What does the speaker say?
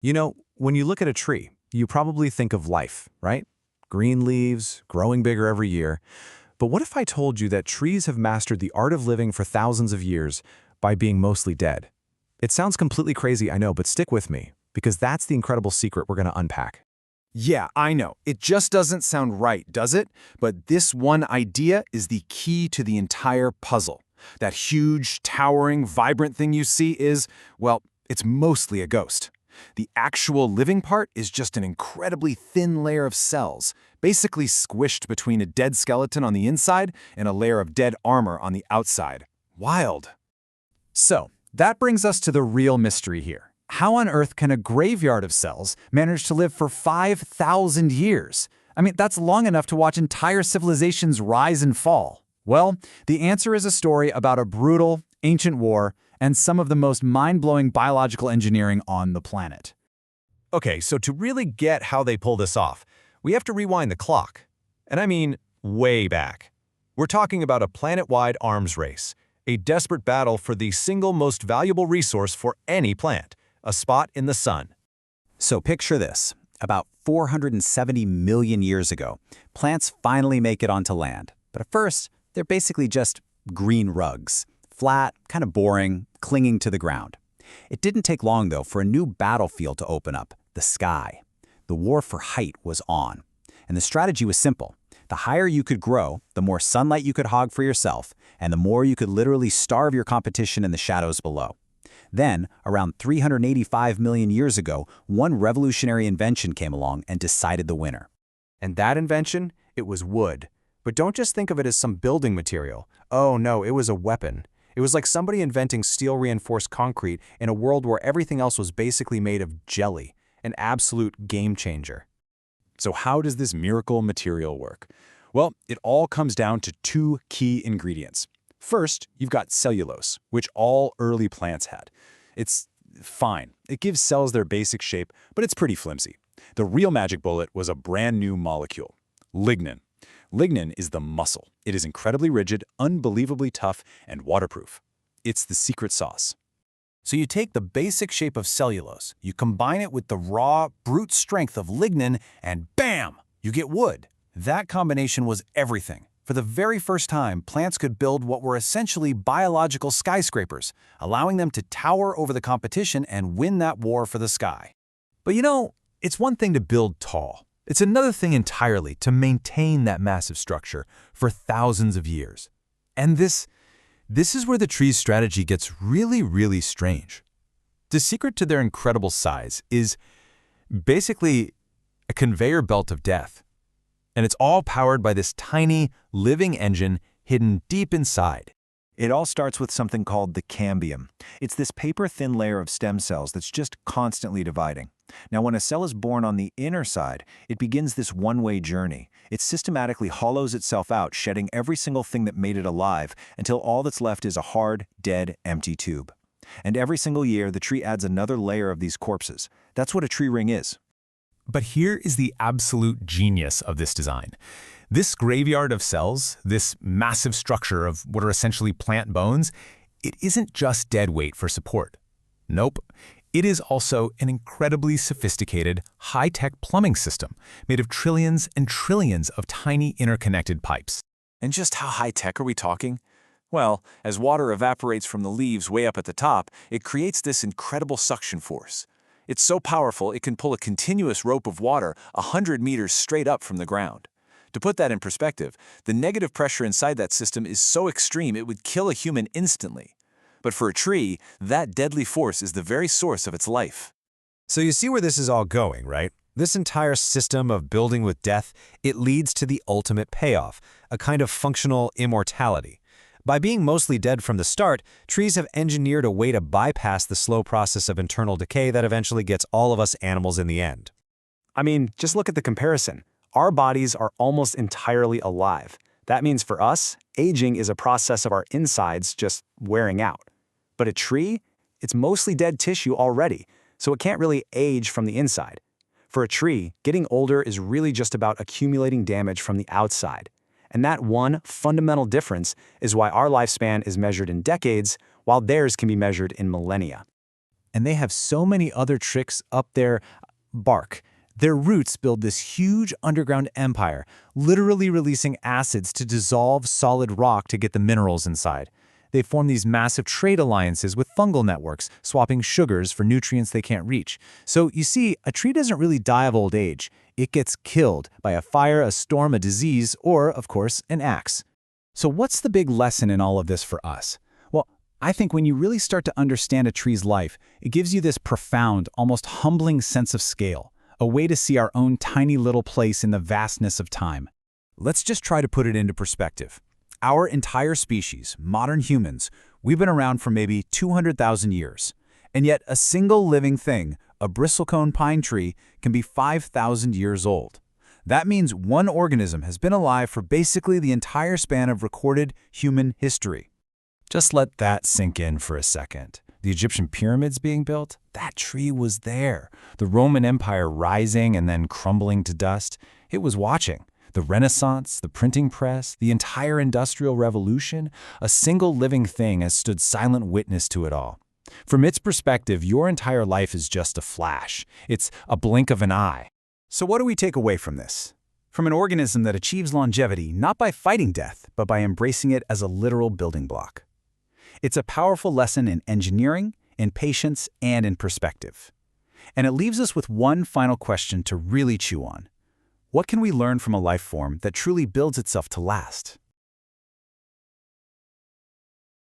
When you look at a tree, you probably think of life, right? Green leaves, growing bigger every year. But what if I told you that trees have mastered the art of living for thousands of years by being mostly dead? It sounds completely crazy, I know, but stick with me, because that's the incredible secret we're going to unpack. Yeah, I know. It just doesn't sound right, does it? But this one idea is the key to the entire puzzle. That huge, towering, vibrant thing you see is, well, it's mostly a ghost. The actual living part is just an incredibly thin layer of cells, basically squished between a dead skeleton on the inside and a layer of dead armor on the outside. Wild. So, that brings us to the real mystery here. How on earth can a graveyard of cells manage to live for 5,000 years? I mean, that's long enough to watch entire civilizations rise and fall. Well, the answer is a story about a brutal, ancient war and some of the most mind-blowing biological engineering on the planet. Okay, so to really get how they pull this off, we have to rewind the clock. And I mean, way back. We're talking about a planet-wide arms race, a desperate battle for the single most valuable resource for any plant, a spot in the sun. So picture this. About 470 million years ago, plants finally make it onto land. But at first, they're basically just green rugs. Flat, kind of boring, clinging to the ground. It didn't take long, though, for a new battlefield to open up, the sky. The war for height was on. And the strategy was simple. The higher you could grow, the more sunlight you could hog for yourself, and the more you could literally starve your competition in the shadows below. Then, around 385 million years ago, one revolutionary invention came along and decided the winner. And that invention? It was wood. But don't just think of it as some building material. Oh no, it was a weapon. It was like somebody inventing steel-reinforced concrete in a world where everything else was basically made of jelly, an absolute game changer. So how does this miracle material work? Well, it all comes down to two key ingredients. First, you've got cellulose, which all early plants had. It's fine. It gives cells their basic shape, but it's pretty flimsy. The real magic bullet was a brand new molecule, lignin. Lignin is the muscle. It is incredibly rigid, unbelievably tough, and waterproof. It's the secret sauce. So you take the basic shape of cellulose, you combine it with the raw, brute strength of lignin, and bam! You get wood. That combination was everything. For the very first time, plants could build what were essentially biological skyscrapers, allowing them to tower over the competition and win that war for the sky. But it's one thing to build tall. It's another thing entirely to maintain that massive structure for thousands of years. And this is where the tree's strategy gets really, really strange. The secret to their incredible size is basically a conveyor belt of death. And it's all powered by this tiny, living engine hidden deep inside. It all starts with something called the cambium. It's this paper-thin layer of stem cells that's just constantly dividing. Now, when a cell is born on the inner side, it begins this one-way journey. It systematically hollows itself out, shedding every single thing that made it alive, until all that's left is a hard, dead, empty tube. And every single year, the tree adds another layer of these corpses. That's what a tree ring is. But here is the absolute genius of this design. This graveyard of cells, this massive structure of what are essentially plant bones, it isn't just dead weight for support. Nope. It is also an incredibly sophisticated, high-tech plumbing system made of trillions and trillions of tiny interconnected pipes. And just how high-tech are we talking? Well, as water evaporates from the leaves way up at the top, it creates this incredible suction force. It's so powerful it can pull a continuous rope of water 100 meters straight up from the ground. To put that in perspective, the negative pressure inside that system is so extreme it would kill a human instantly. But for a tree, that deadly force is the very source of its life. So you see where this is all going, right? This entire system of building with death, it leads to the ultimate payoff, a kind of functional immortality. By being mostly dead from the start, trees have engineered a way to bypass the slow process of internal decay that eventually gets all of us animals in the end. I mean, just look at the comparison. Our bodies are almost entirely alive. That means for us, aging is a process of our insides just wearing out. But a tree, it's mostly dead tissue already, so it can't really age from the inside. For a tree, getting older is really just about accumulating damage from the outside. And that one fundamental difference is why our lifespan is measured in decades, while theirs can be measured in millennia. And they have so many other tricks up their bark. Their roots build this huge underground empire, literally releasing acids to dissolve solid rock to get the minerals inside. They form these massive trade alliances with fungal networks, swapping sugars for nutrients they can't reach. So you see, a tree doesn't really die of old age. It gets killed by a fire, a storm, a disease, or, of course, an axe. So what's the big lesson in all of this for us? Well, I think when you really start to understand a tree's life, it gives you this profound, almost humbling sense of scale, a way to see our own tiny little place in the vastness of time. Let's just try to put it into perspective. Our entire species, modern humans, we've been around for maybe 200,000 years. And yet a single living thing, a bristlecone pine tree, can be 5,000 years old. That means one organism has been alive for basically the entire span of recorded human history. Just let that sink in for a second. The Egyptian pyramids being built, that tree was there. The Roman Empire rising and then crumbling to dust, it was watching. The Renaissance, the printing press, the entire Industrial Revolution, a single living thing has stood silent witness to it all. From its perspective, your entire life is just a flash. It's a blink of an eye. So what do we take away from this? From an organism that achieves longevity not by fighting death, but by embracing it as a literal building block. It's a powerful lesson in engineering, in patience, and in perspective. And it leaves us with one final question to really chew on. What can we learn from a life form that truly builds itself to last?